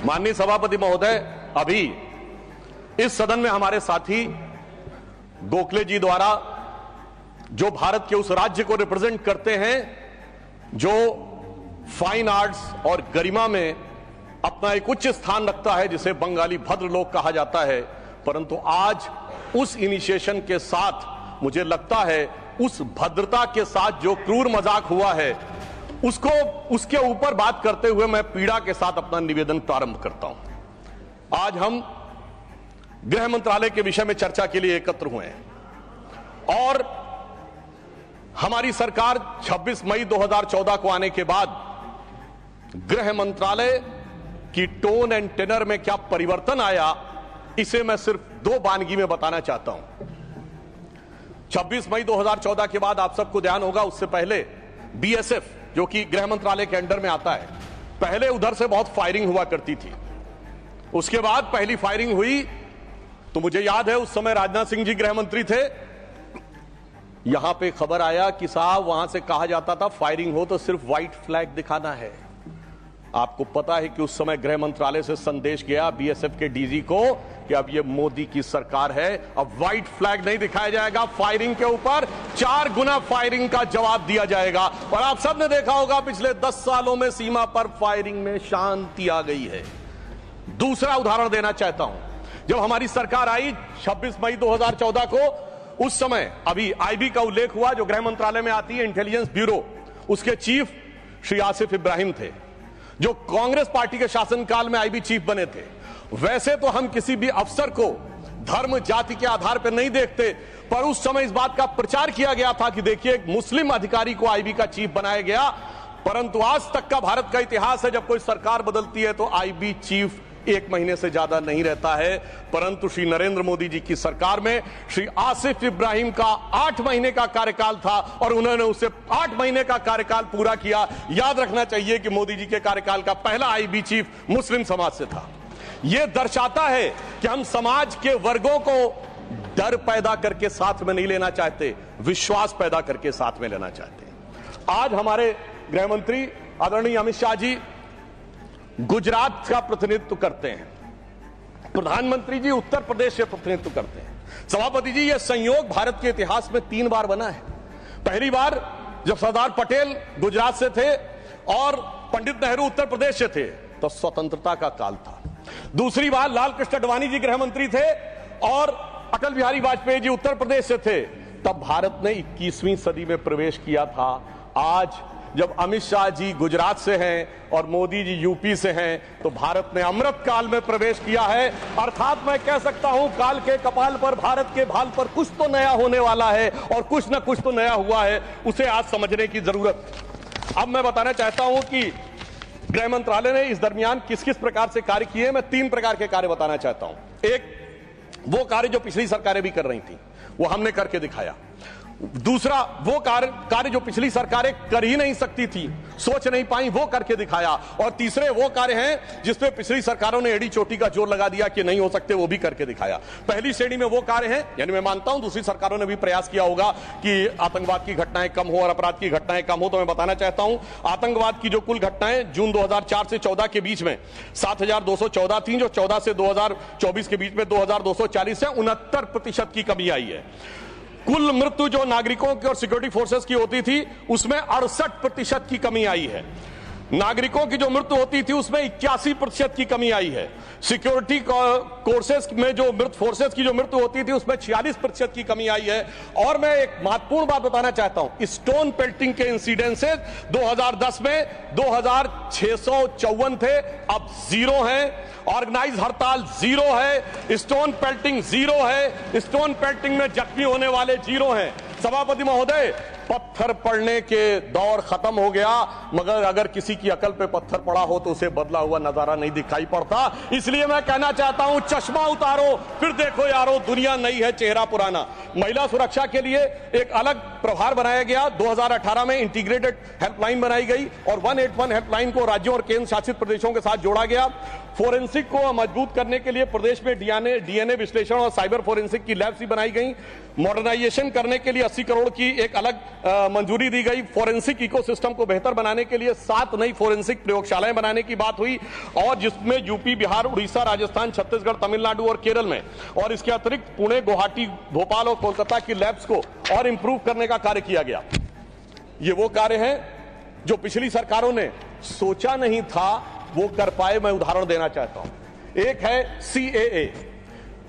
माननीय सभापति महोदय, अभी इस सदन में हमारे साथी गोखले जी द्वारा जो भारत के उस राज्य को रिप्रेजेंट करते हैं जो फाइन आर्ट्स और गरिमा में अपना एक उच्च स्थान रखता है, जिसे बंगाली भद्र लोक कहा जाता है, परंतु आज उस इनिशिएशन के साथ मुझे लगता है उस भद्रता के साथ जो क्रूर मजाक हुआ है उसके ऊपर बात करते हुए मैं पीड़ा के साथ अपना निवेदन प्रारंभ करता हूं। आज हम गृह मंत्रालय के विषय में चर्चा के लिए एकत्र हुए हैं और हमारी सरकार 26 मई 2014 को आने के बाद गृह मंत्रालय की टोन एंड टेनर में क्या परिवर्तन आया, इसे मैं सिर्फ दो वानगी में बताना चाहता हूं। 26 मई 2014 के बाद आप सबको ध्यान होगा, उससे पहले बीएसएफ जो कि गृह मंत्रालय के अंडर में आता है, पहले उधर से बहुत फायरिंग हुआ करती थी। उसके बाद पहली फायरिंग हुई तो मुझे याद है उस समय राजनाथ सिंह जी गृह मंत्री थे। यहां पे खबर आया कि साहब वहां से कहा जाता था फायरिंग हो तो सिर्फ व्हाइट फ्लैग दिखाना है। आपको पता है कि उस समय गृह मंत्रालय से संदेश गया बीएसएफ के डीजी को कि अब ये मोदी की सरकार है, अब व्हाइट फ्लैग नहीं दिखाया जाएगा, फायरिंग के ऊपर 4 गुना फायरिंग का जवाब दिया जाएगा। और आप सबने देखा होगा पिछले 10 सालों में सीमा पर फायरिंग में शांति आ गई है। दूसरा उदाहरण देना चाहता हूं, जब हमारी सरकार आई 26 मई 2014 को, उस समय अभी आईबी का उल्लेख हुआ जो गृह मंत्रालय में आती है, इंटेलिजेंस ब्यूरो, उसके चीफ श्री आसिफ इब्राहिम थे जो कांग्रेस पार्टी के शासनकाल में आईबी चीफ बने थे। वैसे तो हम किसी भी अफसर को धर्म जाति के आधार पर नहीं देखते, पर उस समय इस बात का प्रचार किया गया था कि देखिए एक मुस्लिम अधिकारी को आईबी का चीफ बनाया गया। परंतु आज तक का भारत का इतिहास है, जब कोई सरकार बदलती है तो आईबी चीफ 1 महीने से ज्यादा नहीं रहता है। परंतु श्री नरेंद्र मोदी जी की सरकार में श्री आसिफ इब्राहिम का 8 महीने का कार्यकाल था और उन्होंने उसे 8 महीने का कार्यकाल पूरा किया। याद रखना चाहिए कि मोदी जी के कार्यकाल का पहला आईबी चीफ मुस्लिम समाज से था। यह दर्शाता है कि हम समाज के वर्गों को डर पैदा करके साथ में नहीं लेना चाहते, विश्वास पैदा करके साथ में लेना चाहते हैं। आज हमारे गृह मंत्री आदरणीय अमित शाह जी गुजरात का प्रतिनिधित्व करते हैं, प्रधानमंत्री जी उत्तर प्रदेश से प्रतिनिधित्व करते हैं। सभापति जी, यह संयोग भारत के इतिहास में 3 बार बना है। पहली बार जब सरदार पटेल गुजरात से थे और पंडित नेहरू उत्तर प्रदेश से थे तो स्वतंत्रता का काल था। दूसरी बार लाल कृष्ण आडवाणी जी गृह मंत्री थे और अटल बिहारी वाजपेयी जी उत्तर प्रदेश से थे, तब भारत ने 21वीं सदी में प्रवेश किया था। आज जब अमित शाह जी गुजरात से हैं और मोदी जी यूपी से हैं तो भारत ने अमृत काल में प्रवेश किया है। अर्थात मैं कह सकता हूं काल के कपाल पर, भारत के भाल पर कुछ तो नया होने वाला है और कुछ ना कुछ तो नया हुआ है, उसे आज समझने की जरूरत। अब मैं बताना चाहता हूं कि गृह मंत्रालय ने इस दरमियान किस किस प्रकार से कार्य किए। मैं 3 प्रकार के कार्य बताना चाहता हूं। एक, वो कार्य जो पिछली सरकारें भी कर रही थी वो हमने करके दिखाया। दूसरा, वो कार्य जो पिछली सरकारें कर ही नहीं सकती थी, सोच नहीं पाई, वो करके दिखाया। और तीसरे वो कार्य हैं जिसपे पिछली सरकारों ने एड़ी चोटी का जोर लगा दिया कि नहीं हो सकते, वो भी करके दिखाया। पहली श्रेणी में वो कार्य हैं, यानी मैं मानता हूं दूसरी सरकारों ने भी प्रयास किया होगा कि आतंकवाद की घटनाएं कम हो और अपराध की घटनाएं कम हो। तो मैं बताना चाहता हूं आतंकवाद की जो कुल घटनाएं जून 2004 से 14 के बीच में 7214 थी, जो 14 से 2024 के बीच में 2240 से 69% की कमी आई है। कुल मृत्यु जो नागरिकों की और सिक्योरिटी फोर्सेस की होती थी उसमें 68% की कमी आई है। नागरिकों की जो मृत्यु होती थी उसमें 81% की कमी आई है। सिक्योरिटी कोर्सेस में जो फोर्सेस की जो मृत्यु होती थी उसमें 46% की कमी आई है। और मैं एक महत्वपूर्ण बात बताना चाहता हूं, स्टोन पेल्टिंग के इंसिडेंसेस 2010 में 2654 थे, अब 0 हैं। ऑर्गेनाइज हड़ताल 0 है, स्टोन पेल्टिंग 0 है, स्टोन पेल्टिंग में जख्मी होने वाले 0 हैं। सभापति महोदय, पत्थर पड़ने के दौर खत्म हो गया, मगर अगर किसी की अकल पे पत्थर पड़ा हो तो उसे बदला हुआ नजारा नहीं दिखाई पड़ता। इसलिए मैं कहना चाहता हूं चश्मा उतारो फिर देखो यारो, दुनिया नई है चेहरा पुराना। महिला सुरक्षा के लिए एक अलग प्रभार बनाया गया। 2018 में इंटीग्रेटेड हेल्पलाइन बनाई गई और 181 हेल्पलाइन को राज्यों और केंद्र शासित प्रदेशों के साथ जोड़ा गया। फोरेंसिक को मजबूत करने के लिए प्रदेश में डीएनए विश्लेषण और साइबर फोरेंसिक की लैब्स भी बनाई गई। मॉडर्नाइजेशन करने के लिए 80 करोड़ की एक अलग मंजूरी दी गई। फोरेंसिक इकोसिस्टम को बेहतर बनाने के लिए 7 नई फोरेंसिक प्रयोगशालाएं बनाने की बात हुई, और जिसमें यूपी, बिहार, उड़ीसा, राजस्थान, छत्तीसगढ़, तमिलनाडु और केरल में, और इसके अतिरिक्त पुणे, गुवाहाटी, भोपाल और कोलकाता की लैब्स को और इंप्रूव करने का कार्य किया गया। ये वो कार्य है जो पिछली सरकारों ने सोचा नहीं था वो कर पाए। मैं उदाहरण देना चाहता हूं। एक है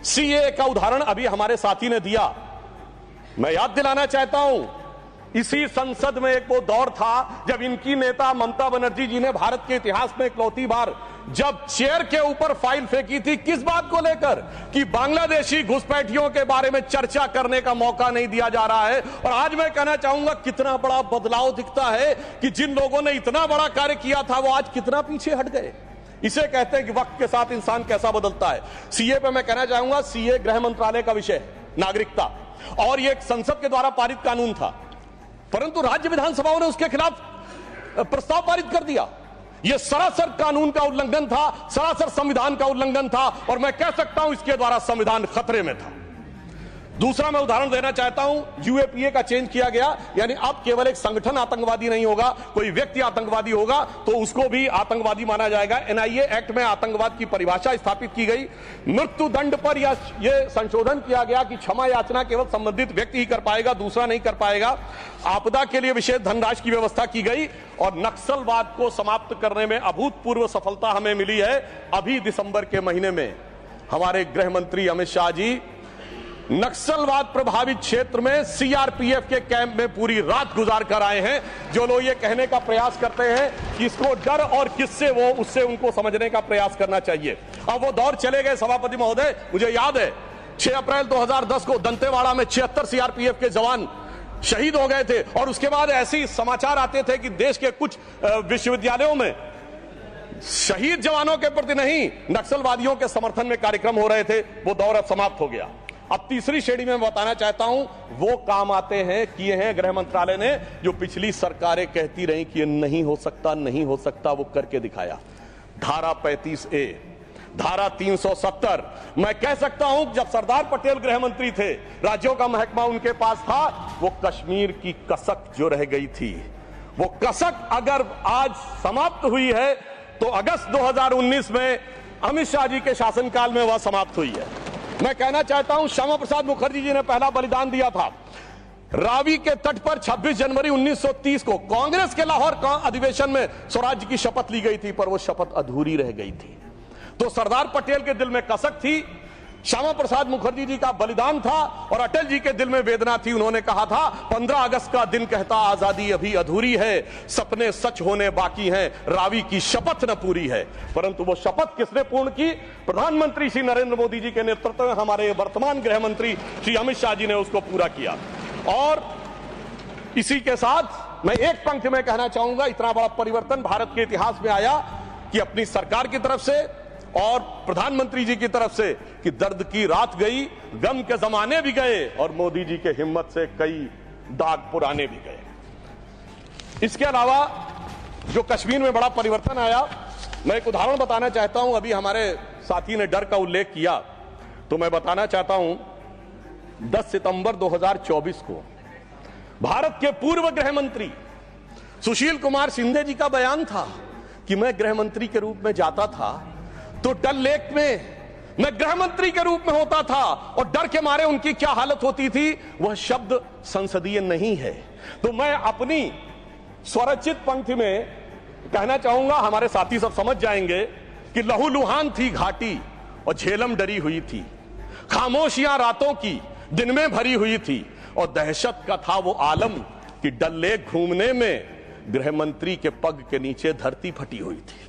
सीएए का उदाहरण अभी हमारे साथी ने दिया। मैं याद दिलाना चाहता हूं, इसी संसद में एक वो दौर था जब इनकी नेता ममता बनर्जी जी ने भारत के इतिहास में इकलौती बार जब चेयर के ऊपर फाइल फेंकी थी, किस बात को लेकर कि बांग्लादेशी घुसपैठियों के बारे में चर्चा करने का मौका नहीं दिया जा रहा है। और आज मैं कहना चाहूंगा कितना बड़ा बदलाव दिखता है कि जिन लोगों ने इतना बड़ा कार्य किया था वो आज कितना पीछे हट गए। इसे कहते हैं कि वक्त के साथ इंसान कैसा बदलता है। सीए पे मैं कहना चाहूंगा, सीए गृह मंत्रालय का विषय है, नागरिकता, और ये एक संसद के द्वारा पारित कानून था, परंतु राज्य विधानसभाओं ने उसके खिलाफ प्रस्ताव पारित कर दिया। यह सरासर कानून का उल्लंघन था, सरासर संविधान का उल्लंघन था, और मैं कह सकता हूं इसके द्वारा संविधान खतरे में था। दूसरा मैं उदाहरण देना चाहता हूं, यूएपीए का चेंज किया गया, यानी अब केवल एक संगठन आतंकवादी नहीं होगा, कोई व्यक्ति आतंकवादी होगा तो उसको भी आतंकवादी माना जाएगा। एनआईए एक्ट में आतंकवाद की परिभाषा स्थापित की गई। मृत्यु दंड पर यह संशोधन किया गया कि क्षमा याचना केवल संबंधित व्यक्ति ही कर पाएगा, दूसरा नहीं कर पाएगा। आपदा के लिए विशेष धनराशि की व्यवस्था की गई, और नक्सलवाद को समाप्त करने में अभूतपूर्व सफलता हमें मिली है। अभी दिसंबर के महीने में हमारे गृह मंत्री अमित शाह जी नक्सलवाद प्रभावित क्षेत्र में सीआरपीएफ के कैंप में पूरी रात गुजार कर आए हैं। जो लोग ये कहने का प्रयास करते हैं कि इसको डर और किससे वो, उससे उनको समझने का प्रयास करना चाहिए। अब वो दौर चले गए सभापति महोदय। मुझे याद है 6 अप्रैल 2010 को दंतेवाड़ा में 76 सीआरपीएफ के जवान शहीद हो गए थे, और उसके बाद ऐसे समाचार आते थे कि देश के कुछ विश्वविद्यालयों में शहीद जवानों के प्रति नहीं, नक्सलवादियों के समर्थन में कार्यक्रम हो रहे थे। वो दौर अब समाप्त हो गया। अब तीसरी श्रेणी में बताना चाहता हूं, वो काम आते हैं, किए हैं गृह मंत्रालय ने, जो पिछली सरकारें कहती रही कि ये नहीं हो सकता, नहीं हो सकता, वो करके दिखाया। धारा 35A, धारा 370। मैं कह सकता हूं जब सरदार पटेल गृह मंत्री थे, राज्यों का महकमा उनके पास था, वो कश्मीर की कसक जो रह गई थी, वो कसक अगर आज समाप्त हुई है तो अगस्त 2019 में अमित शाह जी के शासनकाल में वह समाप्त हुई है। मैं कहना चाहता हूं, श्यामा प्रसाद मुखर्जी जी ने पहला बलिदान दिया था रावी के तट पर 26 जनवरी 1930 को। कांग्रेस के लाहौर अधिवेशन में स्वराज्य की शपथ ली गई थी, पर वो शपथ अधूरी रह गई थी। तो सरदार पटेल के दिल में कसक थी, श्यामा प्रसाद मुखर्जी जी का बलिदान था, और अटल जी के दिल में वेदना थी। उन्होंने कहा था 15 अगस्त का दिन कहता आजादी अभी अधूरी है, सपने सच होने बाकी हैं, रावी की शपथ न पूरी है। परंतु वो शपथ किसने पूर्ण की? प्रधानमंत्री श्री नरेंद्र मोदी जी के नेतृत्व में हमारे वर्तमान गृह मंत्री श्री अमित शाह जी ने उसको पूरा किया। और इसी के साथ मैं एक पंक्ति में कहना चाहूंगा, इतना बड़ा परिवर्तन भारत के इतिहास में आया कि अपनी सरकार की तरफ से और प्रधानमंत्री जी की तरफ से कि दर्द की रात गई, गम के जमाने भी गए, और मोदी जी के हिम्मत से कई दाग पुराने भी गए। इसके अलावा जो कश्मीर में बड़ा परिवर्तन आया, मैं एक उदाहरण बताना चाहता हूं। अभी हमारे साथी ने डर का उल्लेख किया, तो मैं बताना चाहता हूं 10 सितंबर 2024 को भारत के पूर्व गृह मंत्री सुशील कुमार शिंदे जी का बयान था कि मैं गृह मंत्री के रूप में जाता था तो डल लेक में मैं गृह मंत्री के रूप में होता था, और डर के मारे उनकी क्या हालत होती थी, वह शब्द संसदीय नहीं है। तो मैं अपनी स्वरचित पंक्ति में कहना चाहूंगा, हमारे साथी सब समझ जाएंगे कि लहूलुहान थी घाटी और झेलम डरी हुई थी, खामोशियां रातों की दिन में भरी हुई थी, और दहशत का था वो आलम कि डल लेक घूमने में गृह मंत्री के पग के नीचे धरती फटी हुई थी।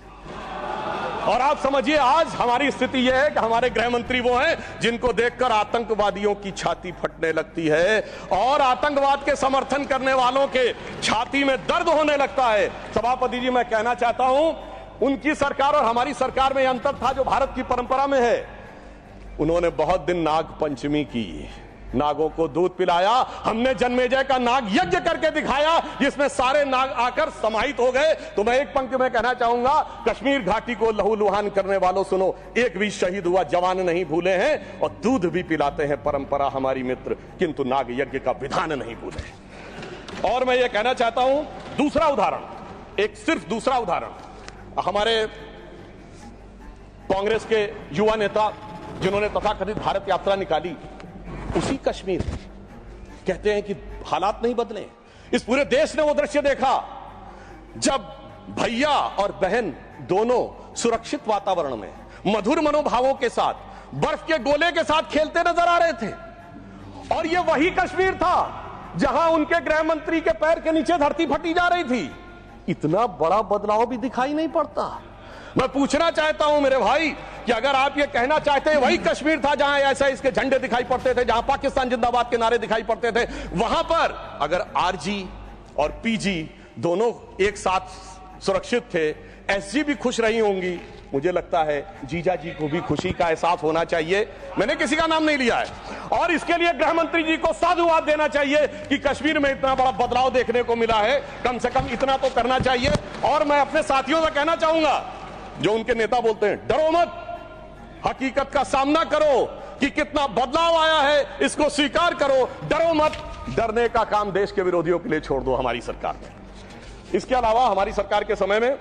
और आप समझिए आज हमारी स्थिति यह है कि हमारे गृह मंत्री वो हैं जिनको देखकर आतंकवादियों की छाती फटने लगती है, और आतंकवाद के समर्थन करने वालों के छाती में दर्द होने लगता है। सभापति जी, मैं कहना चाहता हूं, उनकी सरकार और हमारी सरकार में यह अंतर था जो भारत की परंपरा में है। उन्होंने बहुत दिन नाग पंचमी की, नागों को दूध पिलाया। हमने जन्मेजय का नाग यज्ञ करके दिखाया, जिसमें सारे नाग आकर समाहित हो गए। तो मैं एक पंक्ति में कहना चाहूंगा, कश्मीर घाटी को लहूलुहान करने वालों सुनो, एक भी शहीद हुआ जवान नहीं भूले हैं, और दूध भी पिलाते हैं परंपरा हमारी मित्र, किंतु नाग यज्ञ का विधान नहीं भूले। और मैं ये कहना चाहता हूं, दूसरा उदाहरण, एक सिर्फ दूसरा उदाहरण, हमारे कांग्रेस के युवा नेता जिन्होंने तथाकथित भारत यात्रा निकाली, उसी कश्मीर कहते हैं कि हालात नहीं बदले। इस पूरे देश ने वो दृश्य देखा जब भैया और बहन दोनों सुरक्षित वातावरण में मधुर मनोभावों के साथ बर्फ के गोले के साथ खेलते नजर आ रहे थे। और ये वही कश्मीर था जहां उनके गृह मंत्री के पैर के नीचे धरती फटी जा रही थी। इतना बड़ा बदलाव भी दिखाई नहीं पड़ता। मैं पूछना चाहता हूं मेरे भाई कि अगर आप ये कहना चाहते हैं वही कश्मीर था जहां ऐसा इसके झंडे दिखाई पड़ते थे, जहां पाकिस्तान जिंदाबाद के नारे दिखाई पड़ते थे, वहां पर अगर आरजी और पीजी दोनों एक साथ सुरक्षित थे, एसजी भी खुश रही होंगी, मुझे लगता है जीजा जी को भी खुशी का एहसास होना चाहिए। मैंने किसी का नाम नहीं लिया है। और इसके लिए गृह मंत्री जी को साधुवाद देना चाहिए कि कश्मीर में इतना बड़ा बदलाव देखने को मिला है। कम से कम इतना तो करना चाहिए। और मैं अपने साथियों से कहना चाहूंगा जो उनके नेता बोलते हैं डरो मत, हकीकत का सामना करो कि कितना बदलाव आया है, इसको स्वीकार करो, डरो मत। डरने का काम देश के विरोधियों के लिए छोड़ दो हमारी सरकार ने। इसके अलावा हमारी सरकार के समय में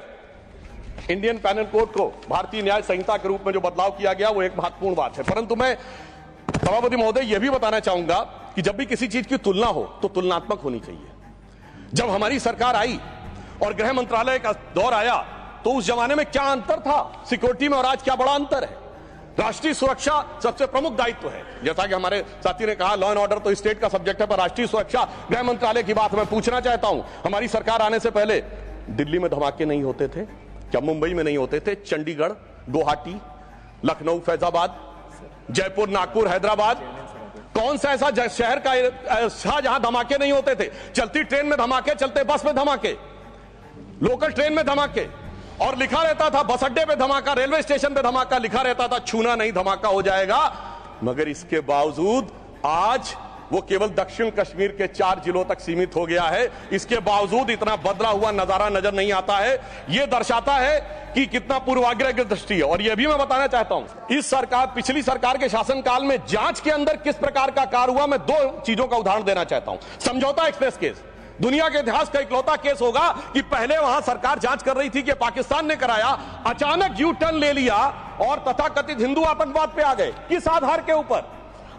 इंडियन पैनल कोड को भारतीय न्याय संहिता के रूप में जो बदलाव किया गया वो एक महत्वपूर्ण बात है। परंतु मैं सभापति महोदय यह भी बताना चाहूंगा कि जब भी किसी चीज की तुलना हो तो तुलनात्मक होनी चाहिए। जब हमारी सरकार आई और गृह मंत्रालय का दौर आया तो उस जमाने में क्या अंतर था सिक्योरिटी में और आज क्या बड़ा अंतर है। राष्ट्रीय सुरक्षा सबसे प्रमुख दायित्व है। जैसा कि हमारे साथी ने कहा लॉ एंड ऑर्डर तो स्टेट का सब्जेक्ट है, पर राष्ट्रीय सुरक्षा गृह मंत्रालय की बात मैं पूछना चाहता हूं। हमारी सरकार आने से पहले दिल्ली में धमाके नहीं होते थे क्या? मुंबई में नहीं होते थे? चंडीगढ़, गुवाहाटी, लखनऊ, फैजाबाद, जयपुर, नागपुर, हैदराबाद, कौन सा ऐसा शहर का जहां धमाके नहीं होते थे? चलती ट्रेन में धमाके, चलते बस में धमाके, लोकल ट्रेन में धमाके, और लिखा रहता था बस अड्डे पे धमाका, रेलवे स्टेशन पे धमाका, लिखा रहता था छूना नहीं धमाका हो जाएगा। मगर इसके बावजूद आज वो केवल दक्षिण कश्मीर के 4 जिलों तक सीमित हो गया है। इसके बावजूद इतना बदला हुआ नजारा नजर नहीं आता है। यह दर्शाता है कि कितना पूर्वाग्रह की दृष्टि है। और यह भी मैं बताना चाहता हूं, इस सरकार, पिछली सरकार के शासनकाल में जांच के अंदर किस प्रकार का कार्य हुआ, मैं 2 चीजों का उदाहरण देना चाहता हूं। समझौता एक्सप्रेस केस दुनिया के इतिहास का इकलौता केस होगा कि पहले वहां सरकार जांच कर रही थी कि पाकिस्तान ने कराया, अचानक यू टर्न ले लिया और तथाकथित हिंदू आतंकवाद पे आ गए। किस आधार के ऊपर?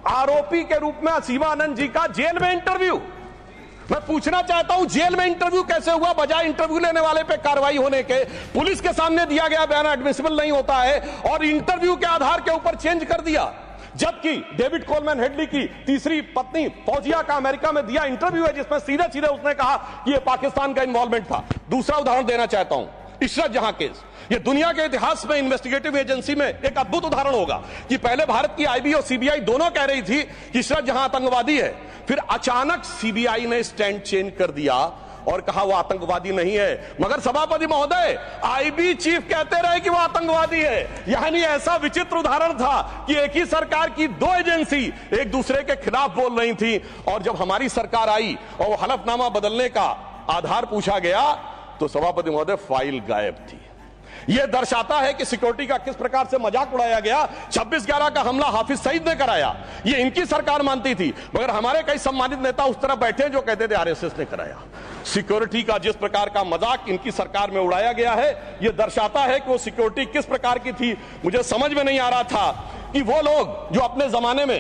आरोपी के रूप में असीमा आनंद जी का जेल में इंटरव्यू। मैं पूछना चाहता हूं जेल में इंटरव्यू कैसे हुआ? बजाय इंटरव्यू लेने वाले पे कार्रवाई होने के पुलिस के सामने दिया गया बयान एडमिसिबल नहीं होता है और इंटरव्यू के आधार के ऊपर चेंज कर दिया। जबकि डेविड कोलमैन हेडली की तीसरी पत्नी फौजिया का अमेरिका में दिया इंटरव्यू है जिसमें सीधे सीधे उसने कहा कि यह पाकिस्तान का इन्वॉल्वमेंट था। दूसरा उदाहरण देना चाहता हूं, इशरत जहां केस। यह दुनिया के इतिहास में इन्वेस्टिगेटिव एजेंसी में एक अद्भुत उदाहरण होगा कि पहले भारत की आईबी और सीबीआई दोनों कह रही थी कि इशरत जहां आतंकवादी है, फिर अचानक सीबीआई ने स्टैंड चेंज कर दिया और कहा वो आतंकवादी नहीं है। मगर सभापति महोदय, आईबी चीफ कहते रहे कि वो आतंकवादी है। यानी ऐसा विचित्र उदाहरण था कि एक ही सरकार की 2 एजेंसी एक दूसरे के खिलाफ बोल रही थी। और जब हमारी सरकार आई और वो हलफनामा बदलने का आधार पूछा गया तो सभापति महोदय फाइल गायब थी। यह दर्शाता है कि सिक्योरिटी का किस प्रकार से मजाक उड़ाया गया। 26/11 का हमला हाफिज सईद ने कराया, यह इनकी सरकार मानती थी, मगर हमारे कई सम्मानित नेता उस तरफ बैठे हैं जो कहते थे आरएसएस ने कराया। सिक्योरिटी का जिस प्रकार का मजाक इनकी सरकार में उड़ाया गया है, यह दर्शाता है कि वो सिक्योरिटी किस प्रकार की थी। मुझे समझ में नहीं आ रहा था कि वो लोग जो अपने जमाने में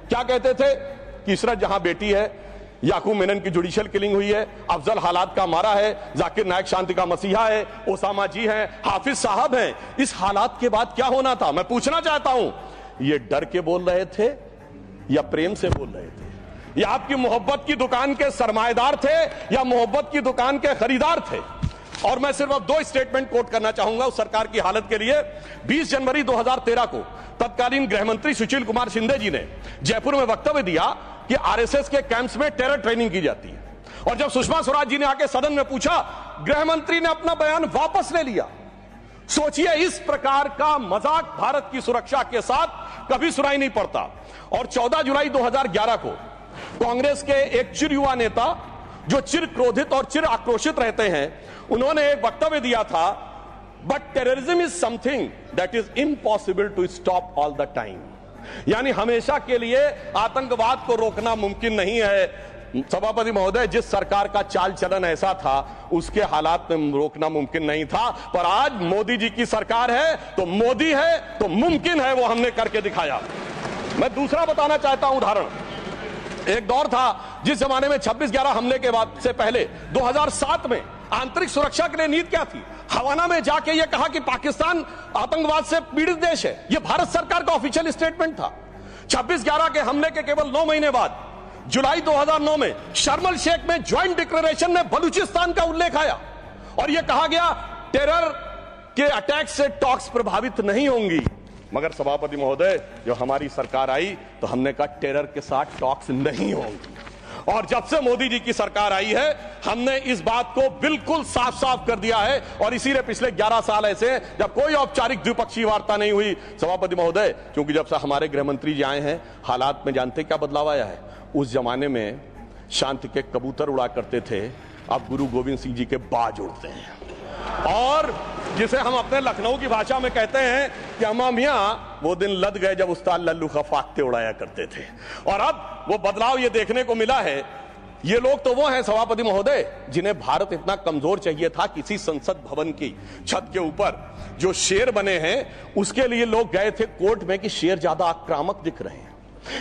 क्या कहते थे कि इशरत जहां बेटी है, याकूब मेनन की जुडिशियल किलिंग हुई है, अफजल हालात का मारा है, जाकिर नायक शांति का मसीहा है, ओसामा जी हैं, हाफिज साहब हैं, इस हालात के बाद क्या होना था? मैं पूछना चाहता हूं, ये डर के बोल रहे थे या प्रेम से बोल रहे थे? या आपकी मोहब्बत की दुकान के सरमाएदार थे या मोहब्बत की दुकान के खरीदार थे? और मैं सिर्फ अब 2 स्टेटमेंट कोट करना चाहूंगा उस सरकार की हालत के लिए। 20 जनवरी 2013 को तत्कालीन गृह मंत्री सुशील कुमार शिंदे जी ने जयपुर में वक्तव्य दिया कि आरएसएस के कैंप्स में टेरर ट्रेनिंग की जाती है। और जब सुषमा स्वराज जी ने आके सदन में पूछा, गृह मंत्री ने अपना बयान वापस ले लिया। सोचिए, इस प्रकार का मजाक भारत की सुरक्षा के साथ कभी सुनाई नहीं पड़ता। और 14 जुलाई 2011 को कांग्रेस के एक चिर युवा नेता जो चिर क्रोधित और चिर आक्रोशित रहते हैं, उन्होंने एक वक्तव्य दिया था, but terrorism is something that is impossible to stop all the time. यानी हमेशा के लिए आतंकवाद को रोकना मुमकिन नहीं है, सभापति महोदय, जिस सरकार का चाल चलन ऐसा था उसके हालात में रोकना मुमकिन नहीं था, पर आज मोदी जी की सरकार है तो मोदी है तो मुमकिन है, वो हमने करके दिखाया। मैं दूसरा बताना चाहता हूं उदाहरण। एक दौर था जिस जमाने में 26/11 हमले के बाद से पहले 2007 में आंतरिक सुरक्षा के लिए नीति क्या थी? हवाना में जाके यह कहा कि पाकिस्तान आतंकवाद से पीड़ित देश है। यह भारत सरकार का ऑफिशियल स्टेटमेंट था। 26/11 के हमले के केवल 9 महीने बाद जुलाई 2009 में शर्म एल शेख में ज्वाइंट डिक्लेरेशन में बलूचिस्तान का उल्लेख आया और यह कहा गया टेरर के अटैक से टॉक्स प्रभावित नहीं होंगी। मगर सभापति महोदय, जो हमारी सरकार आई तो हमने कहा टेरर के साथ टॉक्स नहीं होंगी। और जब से मोदी जी की सरकार आई है हमने इस बात को बिल्कुल साफ साफ कर दिया है और इसीलिए पिछले 11 साल ऐसे जब कोई औपचारिक द्विपक्षीय वार्ता नहीं हुई सभापति महोदय, क्योंकि जब से हमारे गृह मंत्री जी आए हैं हालात में जानते क्या बदलाव आया है। उस जमाने में शांति के कबूतर उड़ा करते थे, अब गुरु गोविंद सिंह जी के बाज उड़ते हैं। और जिसे हम अपने लखनऊ की भाषा में कहते हैं कि अम्मा मियां वो दिन लद गए जब उस्ताद लल्लू खा फाख्ते उड़ाया करते थे। और अब वो बदलाव ये देखने को मिला है। ये लोग तो वो हैं सभापति महोदय जिन्हें भारत इतना कमजोर चाहिए था, किसी संसद भवन की छत के ऊपर जो शेर बने हैं उसके लिए लोग गए थे कोर्ट में कि शेर ज्यादा आक्रामक दिख रहे हैं।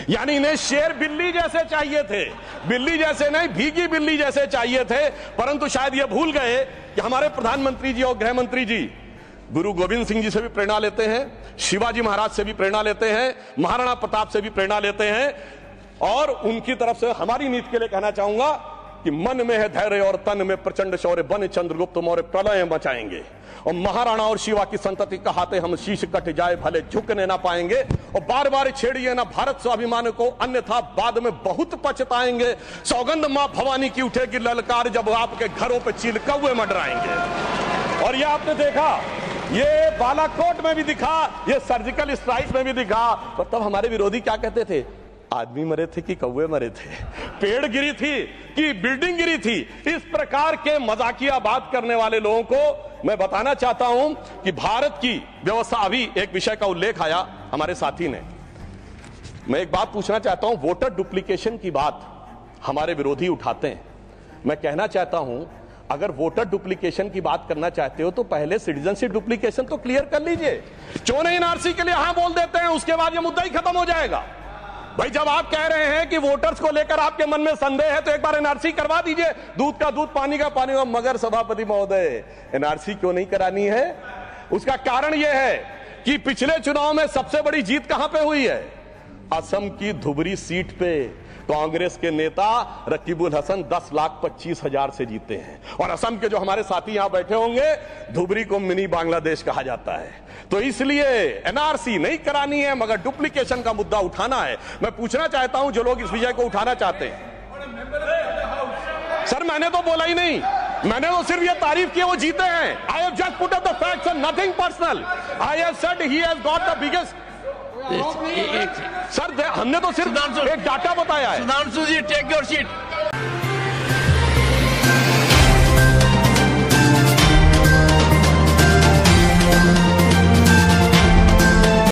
यानी इन्हें शेर बिल्ली जैसे चाहिए थे, बिल्ली जैसे नहीं भीगी बिल्ली जैसे चाहिए थे। परंतु शायद ये भूल गए कि हमारे प्रधानमंत्री जी और गृह मंत्री जी गुरु गोविंद सिंह जी से भी प्रेरणा लेते हैं, शिवाजी महाराज से भी प्रेरणा लेते हैं, महाराणा प्रताप से भी प्रेरणा लेते हैं। और उनकी तरफ से हमारी नीति के लिए कहना चाहूंगा कि मन में है धैर्य और तन में प्रचंड शौर्य, बन चंद्रगुप्त मौर्य प्रलय मचाएंगे। और महाराणा और शिवा की संतति कहाते हम शीश कट जाए भले झुकने ना पाएंगे। और बार बार छेड़िए ना भारत स्वाभिमान को, अन्यथा बाद में बहुत पछताएंगे। सौगंध मां भवानी की उठेगी ललकार जब आपके घरों पे चील कौवे मंडराएंगे। और ये आपने देखा, ये बालाकोट में भी दिखा, ये सर्जिकल स्ट्राइक में भी दिखा। तो तब हमारे विरोधी क्या कहते थे? आदमी मरे थे कि कौवे मरे थे, पेड़ गिरी थी कि बिल्डिंग गिरी थी। इस प्रकार के मजाकिया बात करने वाले लोगों को मैं बताना चाहता हूं कि भारत की व्यवस्था, अभी एक विषय का उल्लेख आया हमारे साथी ने, मैं एक बात पूछना चाहता हूं। वोटर डुप्लीकेशन की बात हमारे विरोधी उठाते हैं। मैं कहना चाहता हूं अगर वोटर डुप्लीकेशन की बात करना चाहते हो तो पहले सिटीजनशिप डुप्लीकेशन तो क्लियर कर लीजिए। क्यों नहीं एनआरसी के लिए हां बोल देते हैं, उसके बाद यह मुद्दा ही खत्म हो जाएगा। भाई जब आप कह रहे हैं कि वोटर्स को लेकर आपके मन में संदेह है तो एक बार एनआरसी करवा दीजिए, दूध का दूध पानी का पानी। मगर सभापति महोदय, एनआरसी क्यों नहीं करानी है? उसका कारण यह है कि पिछले चुनाव में सबसे बड़ी जीत कहां पे हुई है? असम की धुबरी सीट पे कांग्रेस के नेता रकीबुल हसन 10,25,000 से जीते हैं। और असम के जो हमारे साथी यहां बैठे होंगे, धुबरी को मिनी बांग्लादेश कहा जाता है। तो इसलिए एनआरसी नहीं करानी है मगर डुप्लीकेशन का मुद्दा उठाना है। मैं पूछना चाहता हूं जो लोग इस विषय को उठाना चाहते हैं। सर मैंने तो बोला ही नहीं, मैंने तो सिर्फ ये तारीफ की वो जीते हैं। I have just put up the facts and nothing personal. I have said he has got the biggest. Sir हमने तो सिर्फ एक डाटा बताया है। सुधांशु जी टेक योर सीट।